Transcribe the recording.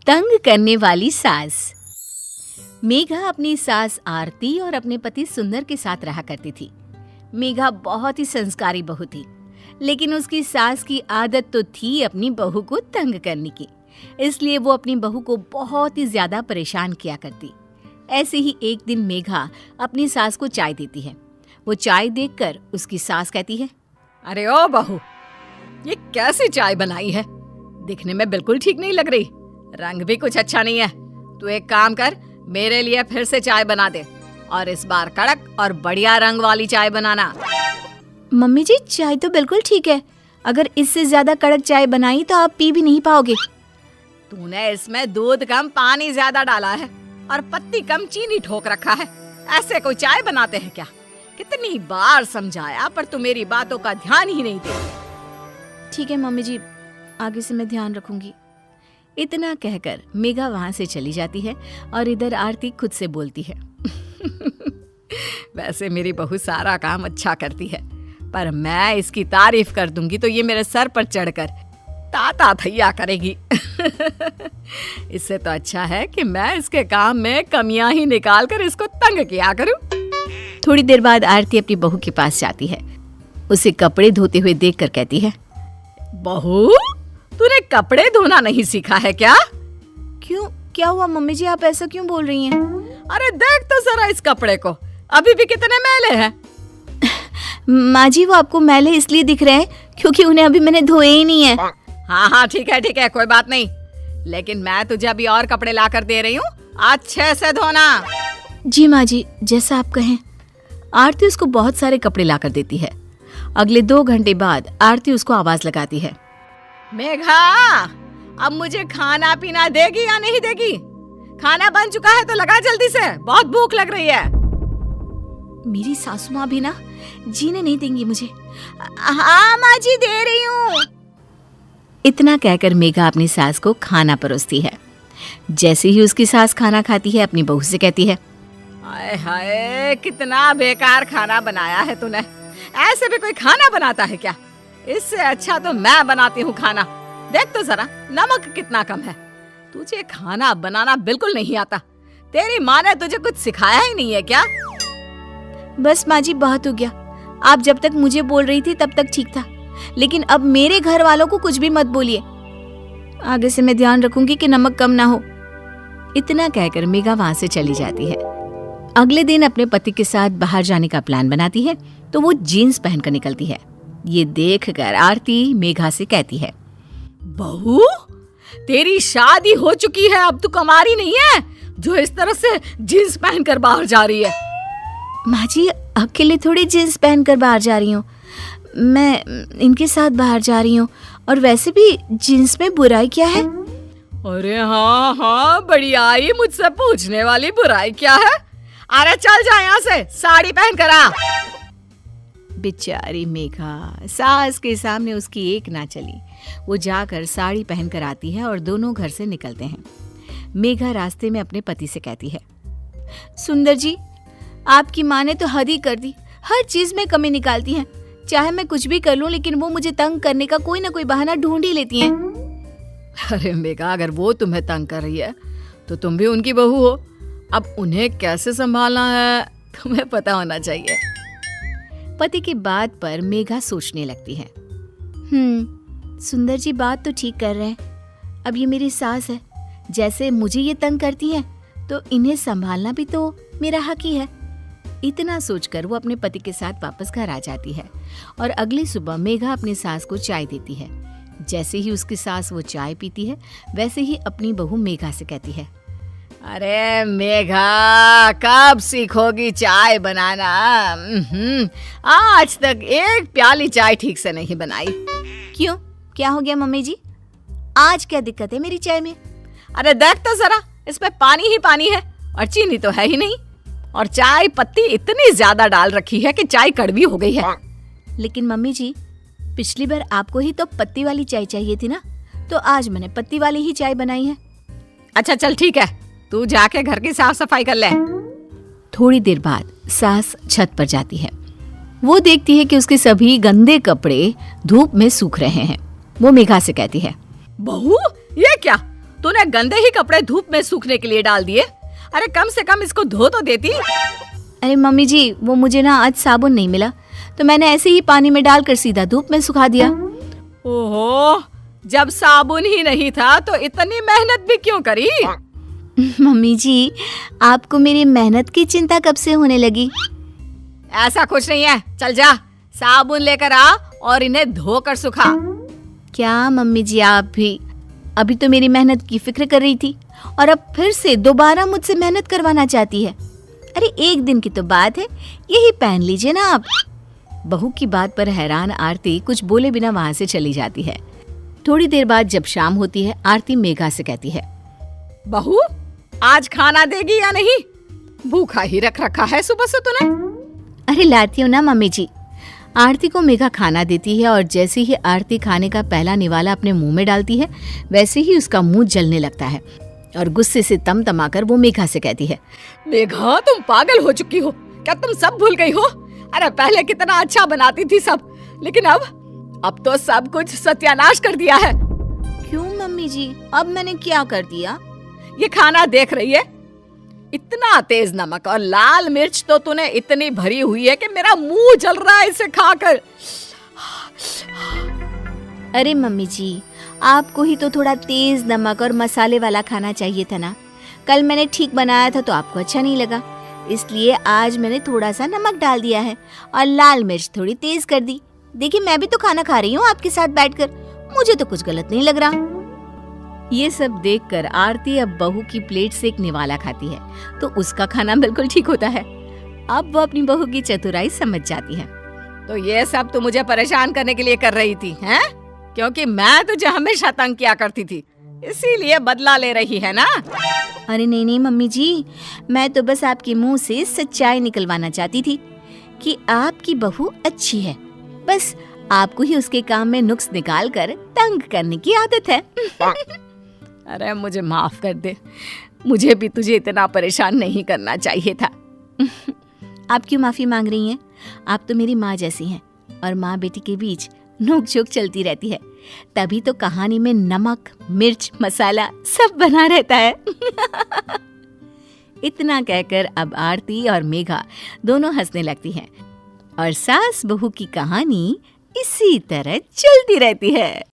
तंग करने वाली सास। मेघा अपनी सास आरती और अपने पति सुंदर के साथ रहा करती थी। मेघा बहुत ही संस्कारी बहू थी, लेकिन उसकी सास की आदत तो थी अपनी बहू को तंग करने की। इसलिए वो अपनी बहू को बहुत ही ज्यादा परेशान किया करती। ऐसे ही एक दिन मेघा अपनी सास को चाय देती है। वो चाय देखकर उसकी सास कहती है, अरे ओ बहू, ये कैसी चाय बनाई है? दिखने में बिल्कुल ठीक नहीं लग रही, रंग भी कुछ अच्छा नहीं है। तू एक काम कर, मेरे लिए फिर से चाय बना दे और इस बार कड़क और बढ़िया रंग वाली चाय बनाना। मम्मी जी, चाय तो बिल्कुल ठीक है। अगर इससे ज्यादा कड़क चाय बनाई तो आप पी भी नहीं पाओगे। तूने इसमें दूध कम पानी ज्यादा डाला है और पत्ती कम चीनी ठोक रखा है। ऐसे कोई चाय बनाते हैं क्या? कितनी बार समझाया पर तू मेरी बातों का ध्यान ही नहीं देती। ठीक है मम्मी जी, आगे से मैं ध्यान रखूंगी। इतना कहकर मेघा वहां से चली जाती है और इधर आरती खुद से बोलती है, वैसे मेरी बहू सारा काम अच्छा करती है, पर मैं इसकी तारीफ कर दूंगी तो ये मेरे सर पर चढ़कर ताता थैया करेगी। इससे तो अच्छा है कि मैं इसके काम में कमियां ही निकाल कर इसको तंग किया करूं। थोड़ी देर बाद आरती अपनी बहू के पास जाती है। उसे कपड़े धोते हुए देखकर कहती है, बहू, तूने कपड़े धोना नहीं सीखा है क्या? क्यों, क्या हुआ मम्मी जी, आप ऐसा क्यों बोल रही हैं? अरे देख तो जरा इस कपड़े को, अभी भी कितने मैले हैं। माँ जी, वो आपको मैले इसलिए दिख रहे हैं क्योंकि उन्हें अभी मैंने धोए ही नहीं है। हाँ, ठीक है, कोई बात नहीं, लेकिन मैं तुझे अभी और कपड़े ला कर दे रही हूँ, अच्छे से धोना। जी माँ जी, जैसा आप कहें। आरती उसको बहुत सारे कपड़े ला कर देती है। अगले 2 घंटे बाद आरती उसको आवाज लगाती है, मेघा, अब मुझे खाना पीना देगी या नहीं देगी? खाना बन चुका है तो लगा जल्दी से, बहुत भूख लग रही है। मेरी सासू माँ भी ना जीने नहीं देंगी मुझे। हाँ माँ जी, दे रही हूँ। इतना कहकर मेघा अपनी सास को खाना परोसती है। जैसे ही उसकी सास खाना खाती है, अपनी बहू से कहती है, हाय हाय, कितना बेकार खाना बनाया है तूने। ऐसे भी कोई खाना बनाता है क्या? इससे अच्छा तो मैं बनाती हूँ खाना। देख तो जरा, नमक कितना कम है। तुझे खाना बनाना बिल्कुल नहीं आता। तेरी माँ ने तुझे कुछ सिखाया ही नहीं है क्या? बस माँ जी, बहुत हो गया। आप जब तक मुझे बोल रही थी तब तक ठीक था, लेकिन अब मेरे घर वालों को कुछ भी मत बोलिए। आगे से मैं ध्यान रखूंगी कि नमक कम ना हो। इतना कहकर मेघा वहां से चली जाती है। अगले दिन अपने पति के साथ बाहर जाने का प्लान बनाती है तो वो जीन्स पहनकर निकलती है। ये देखकर आरती मेघा से कहती है, बहू, तेरी शादी हो चुकी है, अब तू कुंवारी नहीं है जो इस तरह से जीन्स पहनकर बाहर जा रही है। माँ जी, अकेले थोड़ी जीन्स पहनकर बाहर जा रही हूँ, मैं इनके साथ बाहर जा रही हूँ। और वैसे भी जीन्स में बुराई क्या है? अरे हाँ, बढ़ियाई, मुझसे पूछने वाली बुराई क्या है? अरे चल जा यहाँ से, साड़ी पहन कर आ। बेचारी मेघा, सास के सामने उसकी एक ना चली। वो जाकर साड़ी पहनकर आती है और दोनों घर से निकलते हैं। मेघा रास्ते में अपने पति से कहती है, सुंदर जी, आपकी माँ ने तो हद ही कर दी। हर चीज में कमी निकालती हैं। चाहे मैं कुछ भी कर लूं, लेकिन वो मुझे तंग करने का कोई ना कोई बहाना ढूंढ ही लेती हैं। अरे मेघा, अगर वो तुम्हें तंग कर रही है तो तुम भी उनकी बहू हो। अब उन्हें कैसे संभालना है तुम्हें पता होना चाहिए। पति की बात पर मेघा सोचने लगती है। सुंदर जी बात तो ठीक कर रहे हैं। अब ये मेरी सास है, जैसे मुझे ये तंग करती है तो इन्हें संभालना भी तो मेरा हक ही है। इतना सोचकर वो अपने पति के साथ वापस घर आ जाती है और अगली सुबह मेघा अपनी सास को चाय देती है। जैसे ही उसकी सास वो चाय पीती है, वैसे ही अपनी बहू मेघा से कहती है, अरे मेघा, कब सीखोगी चाय बनाना? आज तक एक प्याली चाय ठीक से नहीं बनाई। क्यों, क्या हो गया मम्मी जी? आज क्या दिक्कत है मेरी चाय में? अरे देख तो जरा, इसमें पानी ही पानी है और चीनी तो है ही नहीं, और चाय पत्ती इतनी ज्यादा डाल रखी है कि चाय कड़वी हो गई है। लेकिन मम्मी जी, पिछली बार आपको ही तो पत्ती वाली चाय चाहिए थी ना, तो आज मैंने पत्ती वाली ही चाय बनाई है। अच्छा चल ठीक है, तू जाके घर की साफ सफाई कर ले। थोड़ी देर बाद सास छत पर जाती है। वो देखती है कि उसके सभी गंदे कपड़े धूप में सूख रहे हैं। वो मेघा से कहती है, बहू, ये क्या? तूने गंदे ही कपड़े धूप में सूखने के लिए डाल दिए। अरे कम से कम इसको धो तो देती। अरे मम्मी जी, वो मुझे ना आज साबुन नहीं मिला, तो मैंने ऐसे ही पानी में डालकर सीधा धूप में सुखा दिया। ओहो, जब साबुन ही नहीं था तो इतनी मेहनत भी क्यों करी? मम्मी जी, आपको मेरी मेहनत की चिंता कब से होने लगी? ऐसा कुछ नहीं है, चल जा साबुन लेकर आ और इन्हें धोकर सुखा। क्या मम्मी जी, आप भी अभी तो मेरी मेहनत की फिक्र कर रही थी और अब फिर से दोबारा मुझसे मेहनत करवाना चाहती है। अरे एक दिन की तो बात है, यही पहन लीजिए ना आप। बहू की बात पर हैरान आरती कुछ बोले बिना वहां से चली जाती है। थोड़ी देर बाद जब शाम होती है, आरती मेघा से कहती है, बहू आज खाना देगी या नहीं? भूखा ही रख रखा है सुबह से तूने। अरे लाती हूँ ना मम्मी जी। आरती को मेघा खाना देती है और जैसे ही आरती खाने का पहला निवाला अपने मुंह में डालती है, वैसे ही उसका मुंह जलने लगता है और गुस्से से तमतमाकर वो मेघा से कहती है, मेघा तुम पागल हो चुकी हो क्या? तुम सब भूल गई हो? अरे पहले कितना अच्छा बनाती थी सब, लेकिन अब तो सब कुछ सत्यानाश कर दिया है। क्यों मम्मी जी, अब मैंने क्या कर दिया? ये खाना देख रही है, इतना तेज नमक और लाल मिर्च तो तूने इतनी भरी हुई है कि मेरा मुंह जल रहा है इसे खाकर। अरे मम्मी जी, आपको ही तो थोड़ा तेज नमक और मसाले वाला खाना चाहिए था ना। कल मैंने ठीक बनाया था तो आपको अच्छा नहीं लगा, इसलिए आज मैंने थोड़ा सा नमक डाल दिया है और लाल मिर्च थोड़ी तेज कर दी। देखिए मैं भी तो खाना खा रही हूँ आपके साथ बैठकर, मुझे तो कुछ गलत नहीं लग रहा। ये सब देखकर आरती अब बहू की प्लेट से एक निवाला खाती है तो उसका खाना बिल्कुल ठीक होता है। अब वो अपनी बहू की चतुराई समझ जाती है। तो ये सब तो मुझे परेशान करने के लिए कर रही थी, हैं? क्योंकि मैं तुझे हमेशा तंग किया करती थी, इसीलिए बदला ले रही है ना? अरे नहीं नहीं मम्मी जी, मैं तो बस आपके मुंह से सच्चाई निकलवाना चाहती थी कि आपकी बहू अच्छी है। बस आपको ही उसके काम में नुक्स निकाल कर तंग करने की आदत है। अरे मुझे माफ कर दे, मुझे भी तुझे इतना परेशान नहीं करना चाहिए था। आप क्यों माफी मांग रही हैं? आप तो मेरी माँ जैसी हैं और माँ बेटी के बीच नोक-झोंक चलती रहती है, तभी तो कहानी में नमक, मिर्च, मसाला सब बना रहता है। इतना कहकर अब आरती और मेघा दोनों हंसने लगती हैं और सास बहू की कहानी इसी तरह चलती रहती है।